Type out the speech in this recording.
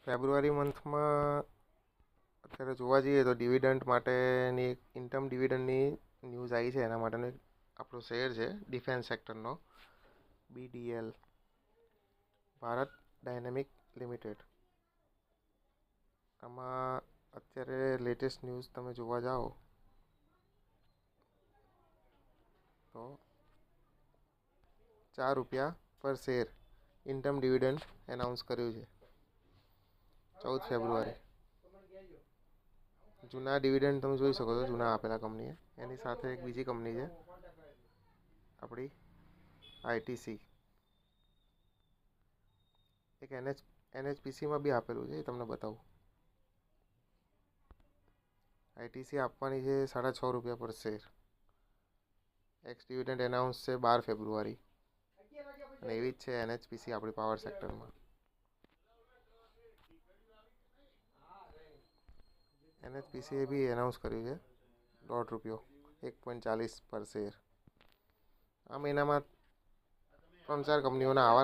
ફેબ્રુઆરી મંથમાં અત્યારે જોવા જઈએ તો ડિવિડન્ડ માટેની એક ઇન્કમ ડિવિડન્ડની ન્યૂઝ આવી છે. એના માટેનો એક આપણો શેર છે ડિફેન્સ સેક્ટરનો, BDL, ભારત ડાયનેમિક લિમિટેડ. આમાં અત્યારે લેટેસ્ટ ન્યૂઝ તમે જોવા જાઓ તો ₹4 પર શેર ઇન્કમ ડિવિડન્ડ એનાઉન્સ કર્યું છે 14 ફેબ્રુઆરી. જૂના ડિવિડન્ડ તમે જોઈ શકો છો, જૂના આપેલા કંપનીએ. એની સાથે એક બીજી કંપની છે આપણી ITC, એક NHPCમાં બી આપેલું છે, એ તમને બતાવું. ITC આપવાની છે ₹6.5 પર શેર. એક્સ ડિવિડન્ડ એનાઉન્સ છે 12 ફેબ્રુઆરી. અને એવી જ છે NHPC આપણી પાવર સેક્ટરમાં. NHPC એ બી એનાઉન્સ કર્યું છે ₹1.5, 1.40 પર શેર. આ મહિનામાં 3-4 કંપનીઓના આવા